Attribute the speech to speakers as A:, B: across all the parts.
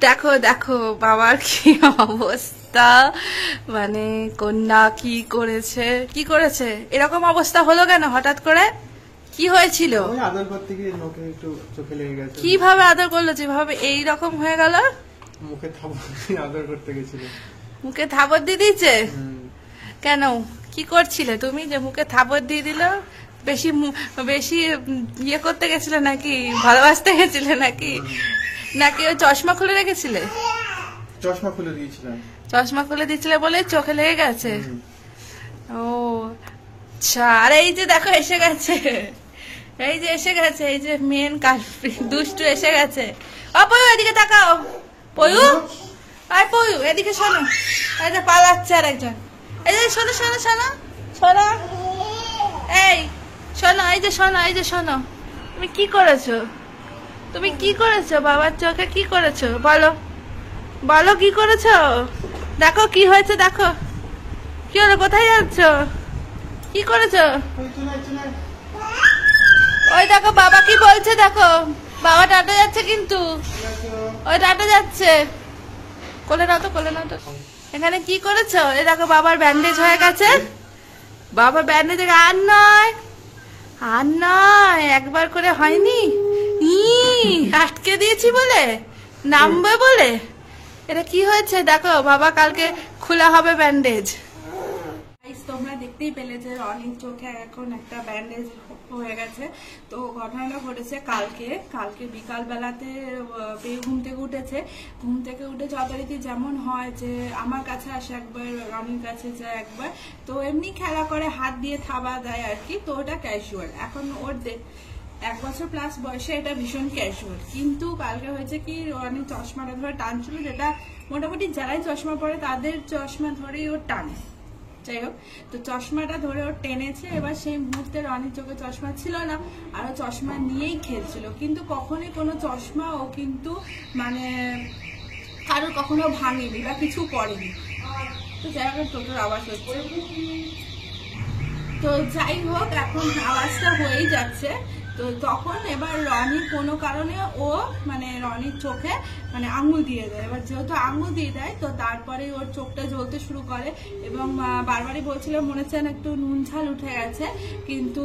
A: দেখো দেখো বাবার কি অবস্থা, মানে কন্যা কি করেছে কি করেছে, এরকম অবস্থা হলো কেন হঠাৎ করে? কি হয়েছিল?
B: আদর করতে গিয়ে নখে একটু চোখে লেগে গেছে।
A: কিভাবে আদর করলো যেভাবে এইরকম হয়ে গেল?
B: মুখে থাপড় দিয়ে আদর করতে গেছিল।
A: মুখে থাপড় দিয়ে দিয়েছে? কেন, কি করছিলে তুমি যে মুখে থাপড় দিয়ে দিল? বেশি বেশি ইয়ে করতে গেছিলে নাকি, ভালোবাসতে গেছিলে নাকি, নাকি ওই চশমা খুলে রেখেছিলে?
B: চশমা খুলে দিয়েছিলাম।
A: চশমা খুলে দিয়েছিলে বলে চোখে লেগে গেছে? ও আচ্ছা। আর এই যে দেখো এসে গেছে, এই যে এসে গেছে, এই যে মেন কালপ্রিট দুষ্টু এসে গেছে। ও পয়ু এদিকে তাকাও, পয়ু আয়, পয়ু এদিকে শোনো। এই যে পালাচ্ছে আর একজন, এই যে শোনো শোনো শোনো শোনো, এই শোনো, এই যে শোনো, এই যে শোনো, তুমি কি করেছো? তুমি কি করেছো বাবার চোখে, কি করেছো বলো, বলো কি করেছো? দেখো কি হয়েছে, দেখো কি হলো, কোথায় যাচ্ছ, কি করেছো? ওই দেখো বাবা কি বলছে, দেখো বাবা টাটা যাচ্ছে কিন্তু, ওই টাটা যাচ্ছে, কোলে নাও তো, কোলে নাও তো। এখানে কি করেছো? এই দেখো বাবার ব্যান্ডেজ হয়ে গেছে, বাবার ব্যান্ডেজ। আর নয়, আর নয়, একবার করে হয়নি, আটকে দিয়েছি বলে, নামবে বলে। এটা কি হয়েছে দেখো, বাবা কালকে খোলা হবে ব্যান্ডেজ। তোমরা দেখতেই পেলে যে রনির চোখে এখন একটা ব্যান্ডেজ হয়ে গেছে। তো ঘটনাটা ঘটেছে কালকে বিকাল বেলাতে ঘুম থেকে উঠেছে, ঘুম থেকে উঠে যথারীতি যেমন হয় যে আমার কাছে আসে একবার, রনির কাছে যায় একবার, তো এমনি খেলা করে, হাত দিয়ে থাবা দেয় আর কি, তো ওটা ক্যাজুয়াল। এখন ওর 1 বছর প্লাস বয়সে এটা ভীষণ ক্যাজুয়াল। কিন্তু কালকে হয়েছে কি, রনি চশমাটা ধরে টানছিল, যেটা মোটামুটি যারাই চশমা পরে তাদের চশমা ধরেই ওর টানে। যাই হোক, তো চশমাটা ধরে ওর টেনেছে। এবার সেই মুহূর্তে রনির চোখে চশমা ছিল না, আর ও চশমা নিয়েই খেলছিল। কিন্তু কখনোই কোনো চশমা ও কিন্তু মানে কারোর কখনো ভাঙেনি বা কিছু করেনি। তো যাই হোক, টোটোর আওয়াজ হচ্ছে, তো যাই হোক এখন আওয়াজটা হয়েই যাচ্ছে। তো তখন এবার রনির কোনো কারণে ও মানে রনির চোখে মানে আঙুল দিয়ে দেয়। এবার যেহেতু আঙুল দিয়ে দেয়, তো তারপরে ওর চোখটা জ্বলতে শুরু করে, এবং বারবারই বলছিল মনে হচ্ছে একটু নুন ঝাল উঠে গেছে, কিন্তু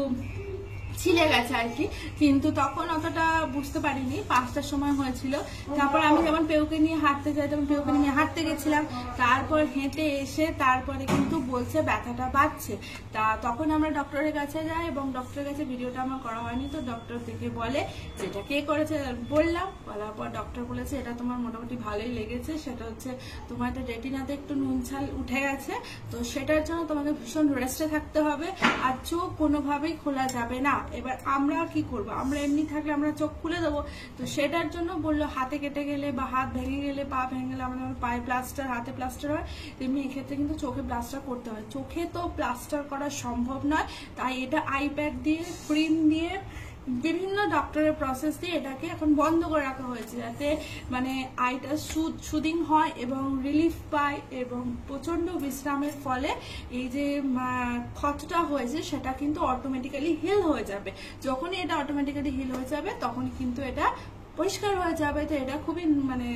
A: ছিলে গেছে আর কি। কিন্তু তখন অতটা বুঝতে পারিনি, 5টার সময় হয়েছিল। তারপর আমি যেমন পেউকে নিয়ে হাঁটতে যাই, তখন পেউকে নিয়ে হাঁটতে গেছিলাম। তারপর হেঁটে এসে তারপরে কিন্তু বলছে ব্যথাটা বাড়ছে। তা তখন আমরা ডক্টরের কাছে যাই, এবং ডক্টরের কাছে ভিডিওটা আমার করা হয়নি, তো ডক্টর থেকে বলে যেটা কে করেছে বললাম। বলার পর ডক্টর বলেছে এটা তোমার মোটামুটি ভালোই লেগেছে, সেটা হচ্ছে তোমার রেটিনাতে একটু নুন ছাল উঠে গেছে, তো সেটার জন্য তোমাকে ভীষণ রেস্টে থাকতে হবে, আর চোখ কোনোভাবেই খোলা যাবে না। এবার আমরা কি করব, আমরা এমনি থাকলে আমরা চোখ খুলে দেবো, তো সেটার জন্য বললো হাতে কেটে গেলে বা হাত ভেঙে গেলে, পা ভেঙে গেলে আমাদের পায়ে প্লাস্টার, হাতে প্লাস্টার হয়, তেমনি এক্ষেত্রে কিন্তু চোখে প্লাস্টার করতে হয়। চোখে তো প্লাস্টার করা সম্ভব নয়, তাই এটা আইপ্যাড দিয়ে, ক্রিম দিয়ে, বিভিন্ন ডক্টরের প্রসেস দিয়ে এটাকে এখন বন্ধ করে রাখা হয়েছে, যাতে মানে আইটা সুদিং হয় এবং রিলিফ পায়, এবং প্রচন্ড বিশ্রামের ফলে এই যে ক্ষতটা হয়েছে সেটা কিন্তু অটোমেটিক্যালি হিল হয়ে যাবে। যখনই এটা অটোমেটিক্যালি হিল হয়ে যাবে তখন কিন্তু এটা পরিষ্কার হয়ে যাবে। তো এটা খুবই মানে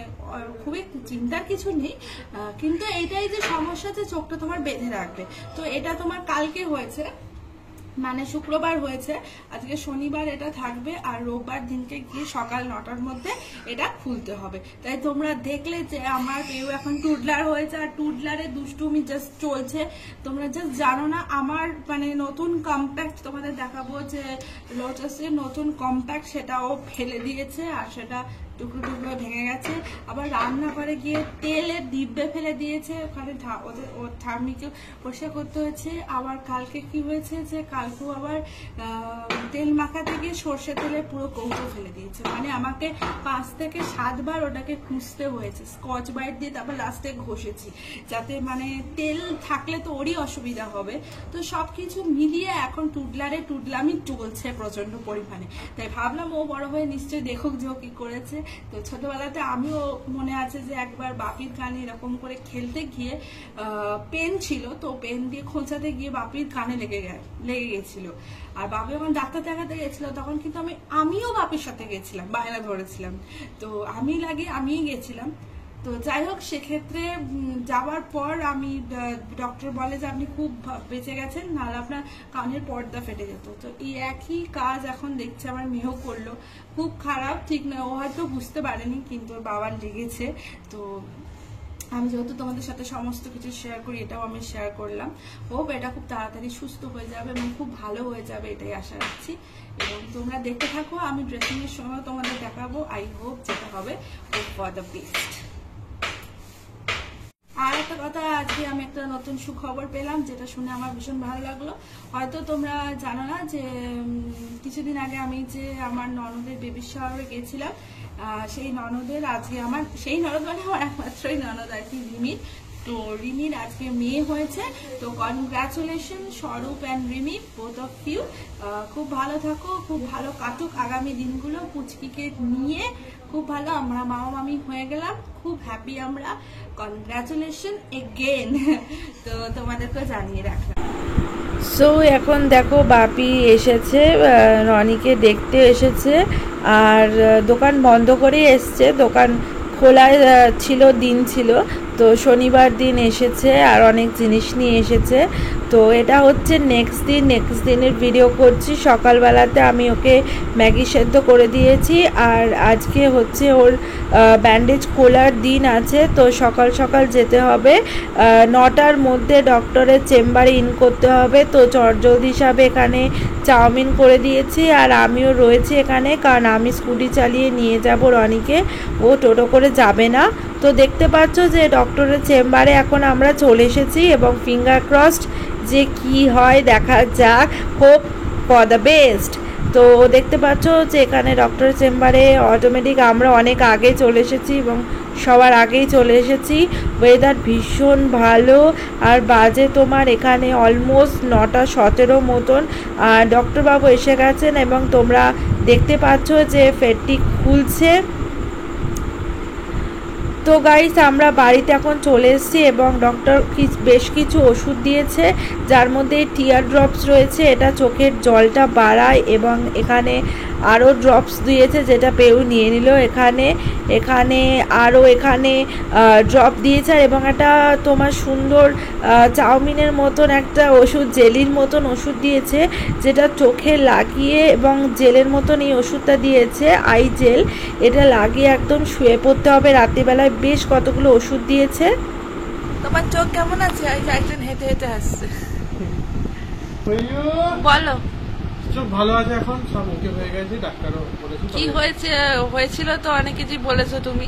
A: খুবই চিন্তার কিছু নেই, কিন্তু এইটাই যে সমস্যা যে চোখটা তোমার বেঁধে রাখবে। তো এটা তোমার কালকে হয়েছে, মানে শুক্রবার হয়েছে, আজকে শনিবার এটা থাকবে, আর রোববার দিনকে গিয়ে সকাল 9টার মধ্যে এটা খুলতে হবে। তাই তোমরা দেখলে যে আমার পেউ এখন টুডলার হয়েছে, আর টুডলারে দুষ্টুমি জাস্ট চলছে। তোমরা জাস্ট জানো না আমার মানে নতুন কম্প্যাক্ট তোমাদের দেখাবো, যে লোটাসের নতুন কম্প্যাক্ট, সেটাও ফেলে দিয়েছে, আর সেটা টুকরো টুকরো ভেঙে গেছে। আবার রান্নাঘরে গিয়ে তেলের ডিব্বে ফেলে দিয়েছে, ওখানে ওর ঠাম্মিকে পরিষ্কার করতে হয়েছে। আবার কালকে কি হয়েছে যে কালকেও আবার তেল মাখাতে গিয়ে সর্ষে তেলে পুরো কৌটো ফেলে দিয়েছে, মানে আমাকে 5 থেকে 7 বার ওটাকে খুঁজতে হয়েছে, স্কচ ব্রাইট দিয়ে তারপর লাস্টে ঘষেছি, যাতে মানে তেল থাকলে তো ওরই অসুবিধা হবে। তো সবকিছু মিলিয়ে এখন টুডলামি চলছে প্রচন্ড পরিমাণে। তাই ভাবলাম ও বড় হয়ে নিশ্চয়ই দেখুক যে ও কি করেছে। তো ছোটবেলাতে আমিও মনে আছে যে একবার বাপির কানে এরকম করে খেলতে গিয়ে পেন ছিল, তো পেন দিয়ে খোঁচাতে গিয়ে বাপির কানে লেগে গেছিল, আর বাপি যখন ডাক্তার দেখাতে গেছিল তখন কিন্তু আমিও বাপির সাথে গেছিলাম, বায়না ধরেছিলাম, তো আমিই গেছিলাম। তো যাই হোক, সেক্ষেত্রে যাওয়ার পর আমি ডক্টর বলে যে আপনি খুব বেঁচে গেছেন, নাহলে আপনার কানের পর্দা ফেটে যেত। তো এই একই কাজ এখন দেখছে আমার মেয়েও করলো। খুব খারাপ, ঠিক না, ও হয়তো বুঝতে পারেনি, কিন্তু ওর বাবার লেগেছে। তো আমি যেহেতু তোমাদের সাথে সমস্ত কিছু শেয়ার করি, এটাও আমি শেয়ার করলাম। হোপ এটা খুব তাড়াতাড়ি সুস্থ হয়ে যাবে এবং খুব ভালো হয়ে যাবে, এটাই আশা রাখছি। এবং তোমরা দেখতে থাকো, আমি ড্রেসিং এর সময় তোমাদের দেখাবো। আই হোপ যেটা হবে ফর দ্য বেস্ট। আর একটা কথা, আজকে আমি একটা নতুন সুখবর পেলাম, যেটা শুনে আমার ভীষণ ভালো লাগলো। হয়তো তোমরা জানো না যে কিছুদিন আগে আমি যে আমার ননদের বেবি শাওয়ারে গেছিলাম, সেই ননদের আজকে আমার, সেই ননদ মানে আমার একমাত্রই ননদ আর কি, রিমির। তো রিমির আজকে মেয়ে হয়েছে। তো congratulation Swarup and Rimi, both of you. খুব ভালো থাকো, খুব ভালো কাটুক আগামী দিনগুলো। পুচকিকে নিয়ে খুব ভালো, আমরা মামা মামি হয়ে গেলাম, খুব হ্যাপি আমরা। Congratulation again. তো তোমাদেরকে জানিয়ে রাখলাম।
C: সো এখন দেখো বাপি এসেছে, রনিকে দেখতে এসেছে, আর দোকান বন্ধ করেই এসছে। দোকান খোলা ছিল, দিন ছিল, তো শনিবার দিন এসেছে আর অনেক জিনিস নিয়ে এসেছে। তো এটা হচ্ছে নেক্সট দিনের ভিডিও করছি। সকালবেলাতে আমি ওকে ম্যাগি সেদ্ধ করে দিয়েছি, আর আজকে হচ্ছে ওর ব্যান্ডেজ খোলার দিন আছে। তো সকাল সকাল যেতে হবে, 9টার মধ্যে ডক্টরের চেম্বারে ইন করতে হবে। তো চটজলদি হিসাবে এখানে চাউমিন করে দিয়েছি, আর আমিও রয়েছি এখানে, কারণ আমি স্কুটি চালিয়ে নিয়ে যাব রনিকে, ও টোটো করে যাবে না। তো দেখতে পাচ্ছ যে ডক্টরের চেম্বারে এখন আমরা চলে এসেছি, এবং ফিঙ্গার ক্রসড যে কি হয় দেখা যাক, হোপ ফর দ্য বেস্ট। তো দেখতে পাচ্ছ যে এখানে ডক্টরের চেম্বারে অটোমেটিক আমরা অনেক আগে চলে এসেছি, এবং সবার আগেই চলে এসেছি। ওয়েদার ভীষণ ভালো, আর বাজে তোমার এখানে অলমোস্ট 9:17 মতন। আর ডক্টরবাবু এসে গেছেন, এবং তোমরা দেখতে পাচ্ছ যে ফেটটি খুলছে। তো গাইস, আমরা বাড়িতে এখন চলে এসেছি, এবং ডক্টর বেশ কিছু ওষুধ দিয়েছে, যার মধ্যে টিয়ার ড্রপস রয়েছে, এটা চোখের জলটা বাড়ায়, এবং এখানে আরও ড্রপস দিয়েছে, যেটা পেউ নিয়ে নিল। এখানে আরও এখানে ড্রপ দিয়েছে, এবং একটা তোমার সুন্দর চাউমিনের মতন একটা ওষুধ, জেলির মতন ওষুধ দিয়েছে, যেটা চোখে লাগিয়ে, এবং জেলের মতন এই ওষুধটা দিয়েছে, আই জেল। এটা লাগিয়ে একদম শুয়ে পড়তে হবে রাত্রিবেলায়। বেশ কতগুলো ওষুধ দিয়েছে। তোমার চোখ কেমন আছে? একজন হেঁটে হেঁটে আসছে, বলো।
B: চোখ ভালো আছে এখন, সব ওকে হয়ে গেছে, ডাক্তারও বলেছে।
C: কি হয়েছিল তো অনেক কিছু বলেছো তুমি।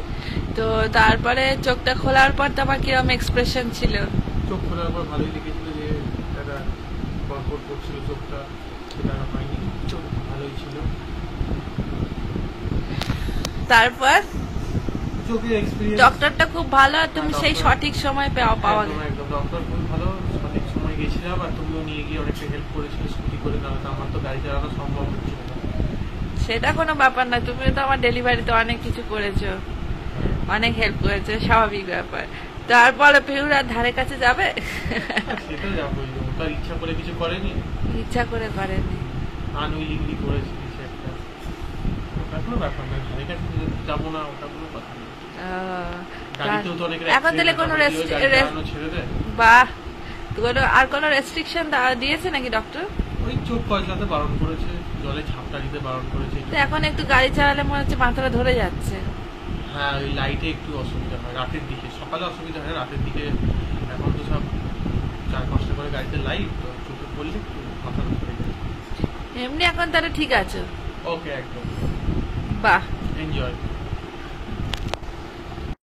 C: তো তারপরে চোখটা খোলার পর তোমার কিরকম এক্সপ্রেশন ছিল?
B: চোখ খোলার পর ভালোই লেগেছিল, যে একটা কড়কড় করছিল চোখটা, সেটা আর হয়নি, চোখ ভালোই ছিল।
C: তারপর
B: চোখের এক্সপেরিয়েন্স,
C: ডক্টরটা খুব ভালো, আর তুমি সেই সঠিক সময় পাওয়া গেল।
B: একদম ডক্টর খুব ভালো, সঠিক সময় গেছিলাম, আর তুমিও নিয়ে গিয়ে অনেকটা হেল্প করেছিলে স্কুটি করে, নাহলে তো আমার তো গাড়ি চালানো সম্ভব হচ্ছিল না।
C: সেটা কোনো ব্যাপার না, তুমি তো আমার ডেলিভারিতে অনেক কিছু করেছো, অনেক হেল্প করেছো, স্বাভাবিক ব্যাপার। তারপরে পিউরার ধারে কাছে যাবে?
B: সেটা যাবোই, তার ইচ্ছা করে কিছু করেনি,
C: ইচ্ছা করে করেনি,
B: আনউইলিংলি করেছি কিছু একটা। ওটা কোনো ব্যাপার না, ধারে কাছে যাবো না, ওটা কোনো কথা নেই।
C: এখন তাহলে কোনো বাহ, আর কোনো রেস্ট্রিকশন দিয়েছে নাকি ডক্টর?
B: ওই চোখ কচলাতে বারণ করেছে, জলে ঝাপটা দিতে বারণ করেছে।
C: এখন একটু গাড়ি চালালে মনে হচ্ছে মাথাটা ধরে যাচ্ছে।
B: হ্যাঁ, ওই লাইটে একটু অসুবিধা হয় রাতের দিকে, সকালে অসুবিধা হয়, রাতের দিকে এখন তো সব 4-5টা করে গাড়িতে লাইট, তো চোখে পড়লে একটু মাথা ধরে যায়।
C: এমনি এখন তাহলে ঠিক আছে?
B: ওকে, একদম।
C: বাহ,
B: এনজয়।